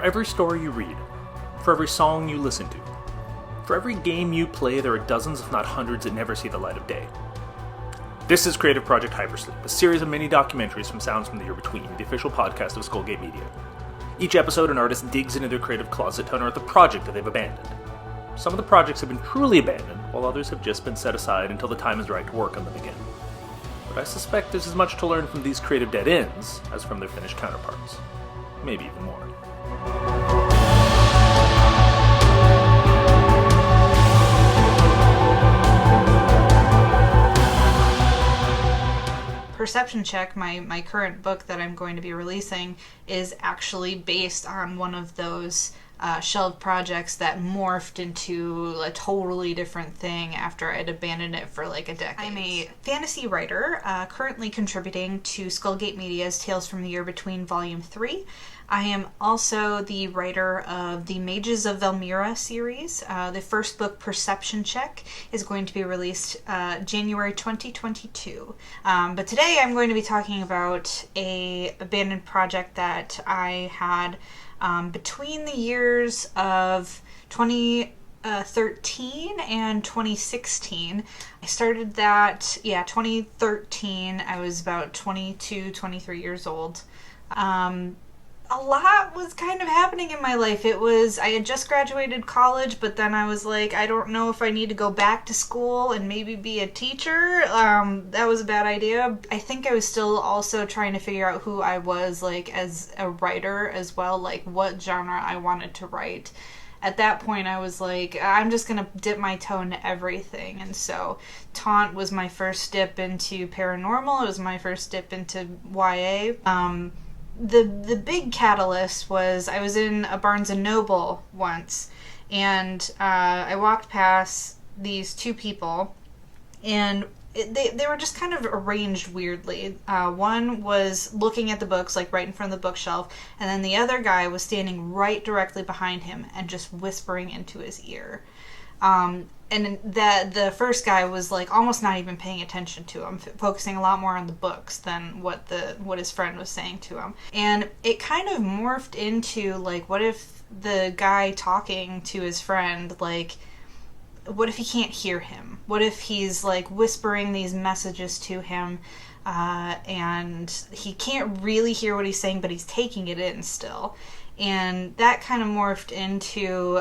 every story you read, for every song you listen to, for every game you play, there are dozens if not hundreds that never see the light of day. This is Creative Project Hypersleep, a series of mini documentaries from Sounds from the Year Between, the official podcast of Skullgate Media. Each episode, an artist digs into their creative closet to unearth a project that they've abandoned. Some of the projects have been truly abandoned, while others have just been set aside until the time is right to work on them again. But I suspect there's as much to learn from these creative dead ends as from their finished counterparts. Maybe even more. Perception Check, my current book that I'm going to be releasing, is actually based on one of those shelved projects that morphed into a totally different thing after I'd abandoned it for like a decade. I'm a fantasy writer, currently contributing to Skullgate Media's Tales from the Year Between Volume 3. I am also the writer of the Mages of Velmyra series. The first book, Perception Check, is going to be released January 2022. But today I'm going to be talking about a abandoned project that I had between the years of 2013 and 2016. I started that, 2013. I was about 22, 23 years old. A lot was kind of happening in my life. I had just graduated college, but then I was like, I don't know if I need to go back to school and maybe be a teacher. That was a bad idea. I think I was still also trying to figure out who I was, like, as a writer as well, like what genre I wanted to write. At that point, I was like, I'm just going to dip my toe into everything. And so Taunt was my first dip into paranormal. It was my first dip into YA. The big catalyst was I was in a Barnes & Noble once, and I walked past these two people, and they were just kind of arranged weirdly. One was looking at the books, like right in front of the bookshelf, and then the other guy was standing right directly behind him and just whispering into his ear. And the first guy was like almost not even paying attention to him, focusing a lot more on the books than what his friend was saying to him. And it kind of morphed into like, what if the guy talking to his friend, like, what if he can't hear him? What if he's like whispering these messages to him, and he can't really hear what he's saying, but he's taking it in still? And that kind of morphed into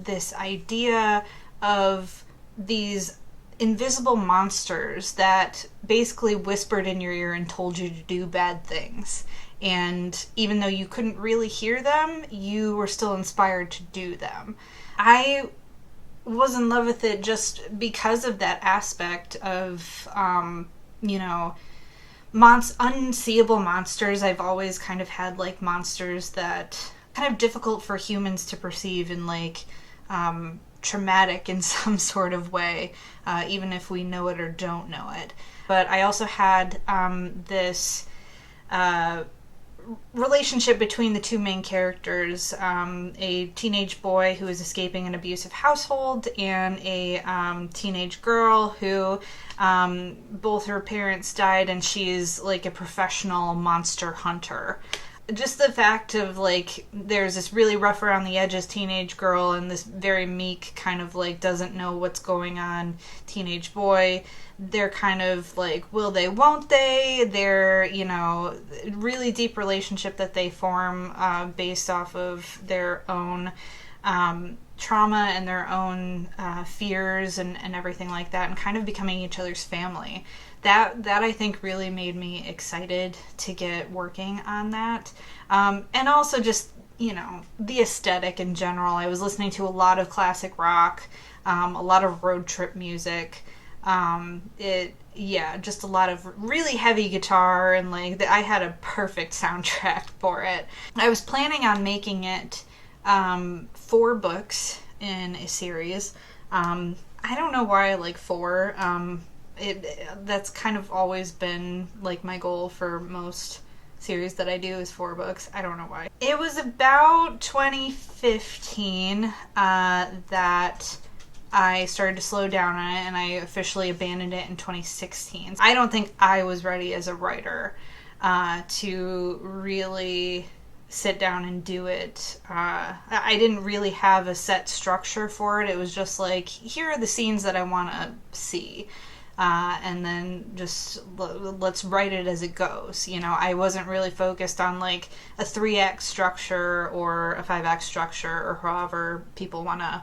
this idea of these invisible monsters that basically whispered in your ear and told you to do bad things. And even though you couldn't really hear them, you were still inspired to do them. I was in love with it just because of that aspect of, unseeable monsters. I've always kind of had like monsters that kind of difficult for humans to perceive and like traumatic in some sort of way, even if we know it or don't know it. But I also had this relationship between the two main characters, a teenage boy who is escaping an abusive household and a teenage girl who both her parents died, and she's like a professional monster hunter. Just the fact of like, there's this really rough around the edges teenage girl and this very meek kind of like doesn't know what's going on teenage boy. They're kind of like, will they, won't they? They're, really deep relationship that they form based off of their own trauma and their own fears and everything like that, and kind of becoming each other's family. That I think really made me excited to get working on that. And also just, the aesthetic in general. I was listening to a lot of classic rock, a lot of road trip music. Just a lot of really heavy guitar, and like I had a perfect soundtrack for it. I was planning on making it 4 books in a series. I don't know why I like 4. That's kind of always been like my goal for most series that I do is 4 books. I don't know why. It was about 2015 that I started to slow down on it, and I officially abandoned it in 2016. I don't think I was ready as a writer to really sit down and do it. I didn't really have a set structure for it. It was just like, here are the scenes that I want to see. And then just let's write it as it goes. I wasn't really focused on like a 3-act structure or a 5-act structure or however people want to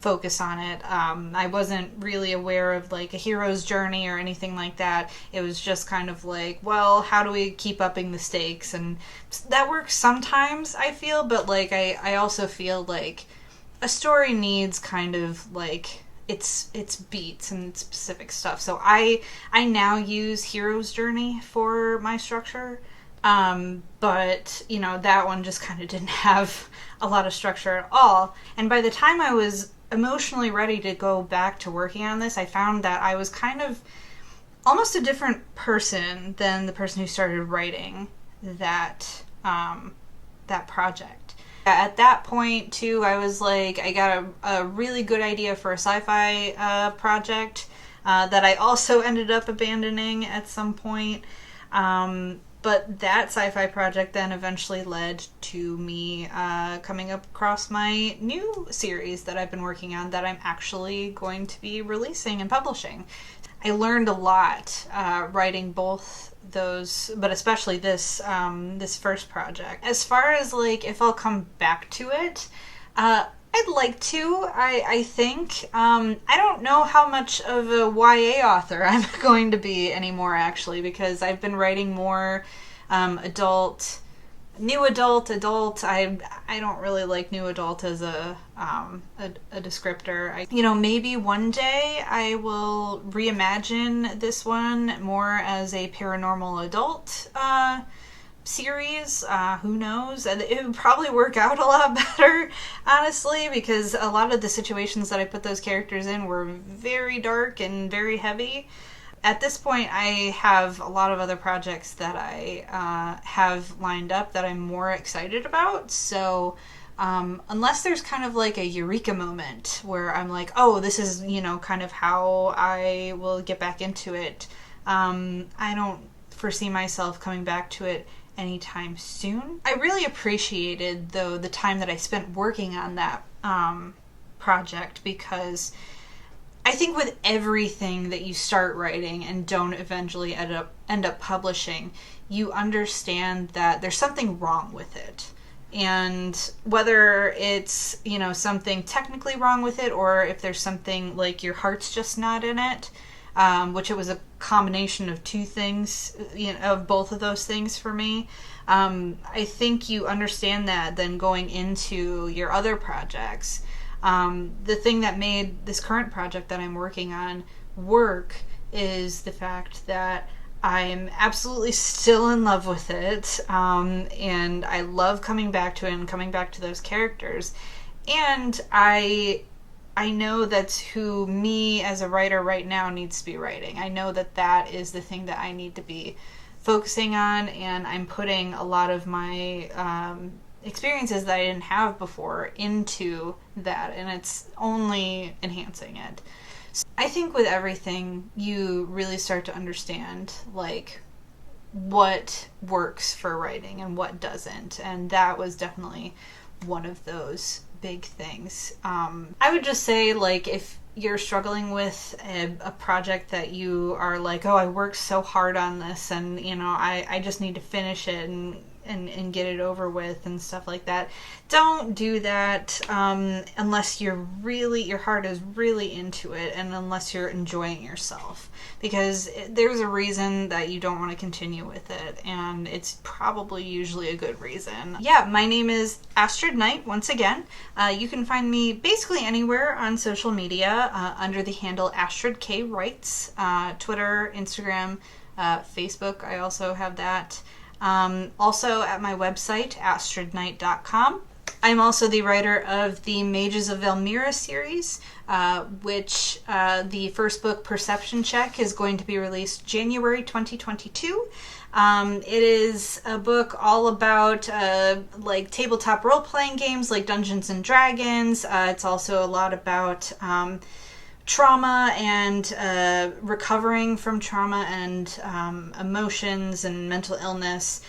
focus on it. I wasn't really aware of like a hero's journey or anything like that. It was just kind of like, well, how do we keep upping the stakes? And that works sometimes, I feel, but like I also feel like a story needs kind of like its beats and specific stuff. So I now use hero's journey for my structure. But that one just kind of didn't have a lot of structure at all. And by the time I was emotionally ready to go back to working on this, I found that I was kind of almost a different person than the person who started writing that project. At that point, too, I was like, I got a really good idea for a sci-fi project that I also ended up abandoning at some point. But that sci-fi project then eventually led to me coming across my new series that I've been working on that I'm actually going to be releasing and publishing. I learned a lot writing both those, but especially this first project. As far as like if I'll come back to it, I'd like to. I think. I don't know how much of a YA author I'm going to be anymore, actually, because I've been writing more adult. I don't really like new adult as a descriptor. Maybe one day I will reimagine this one more as a paranormal adult series. Who knows? And it would probably work out a lot better, honestly, because a lot of the situations that I put those characters in were very dark and very heavy. At this point, I have a lot of other projects that I have lined up that I'm more excited about. So unless there's kind of like a eureka moment where I'm like, oh, this is, kind of how I will get back into it, I don't foresee myself coming back to it anytime soon. I really appreciated, though, the time that I spent working on that project, because I think with everything that you start writing and don't eventually end up publishing, you understand that there's something wrong with it. And whether it's, something technically wrong with it, or if there's something like your heart's just not in it, which it was a combination of two things, of both of those things for me. I think you understand that then going into your other projects. The thing that made this current project that I'm working on work is the fact that I'm absolutely still in love with it, and I love coming back to it and coming back to those characters. And I know that's who me as a writer right now needs to be writing. I know that is the thing that I need to be focusing on, and I'm putting a lot of my experiences that I didn't have before into that, and it's only enhancing it. So I think with everything, you really start to understand like what works for writing and what doesn't, and that was definitely one of those big things. I would just say, like, if you're struggling with a project that you are like, oh, I worked so hard on this, and I just need to finish it and get it over with and stuff like that. Don't do that unless your heart is really into it, and unless you're enjoying yourself, because there's a reason that you don't want to continue with it, and it's probably usually a good reason. Yeah, my name is Astrid Knight, once again. You can find me basically anywhere on social media under the handle Astrid K Writes, Twitter, Instagram, Facebook. I also have that. Also at my website, astridknight.com. I'm also the writer of the Mages of Elmira series, which the first book, Perception Check, is going to be released January 2022. It is a book all about like tabletop role-playing games like Dungeons and Dragons. It's also a lot about trauma and recovering from trauma and emotions and mental illness,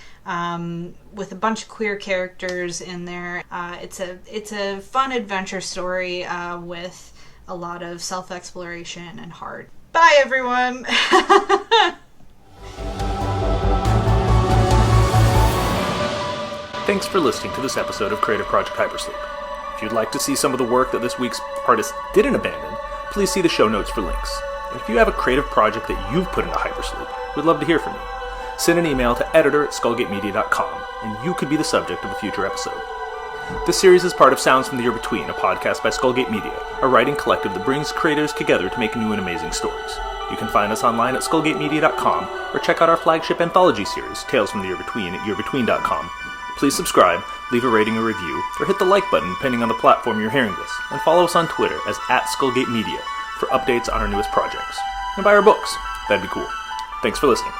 with a bunch of queer characters in there. It's a fun adventure story with a lot of self-exploration and heart. Bye, everyone! Thanks for listening to this episode of Creative Project Hypersleep. If you'd like to see some of the work that this week's artist didn't abandon, please see the show notes for links. And if you have a creative project that you've put into Hypersleep, we'd love to hear from you. Send an email to editor@skullgatemedia.com, and you could be the subject of a future episode. This series is part of Sounds from the Year Between, a podcast by Skullgate Media, a writing collective that brings creators together to make new and amazing stories. You can find us online at skullgatemedia.com, or check out our flagship anthology series, Tales from the Year Between, at yearbetween.com. Please subscribe, leave a rating or review, or hit the like button depending on the platform you're hearing this, and follow us on Twitter as @SkullgateMedia for updates on our newest projects. And buy our books. That'd be cool. Thanks for listening.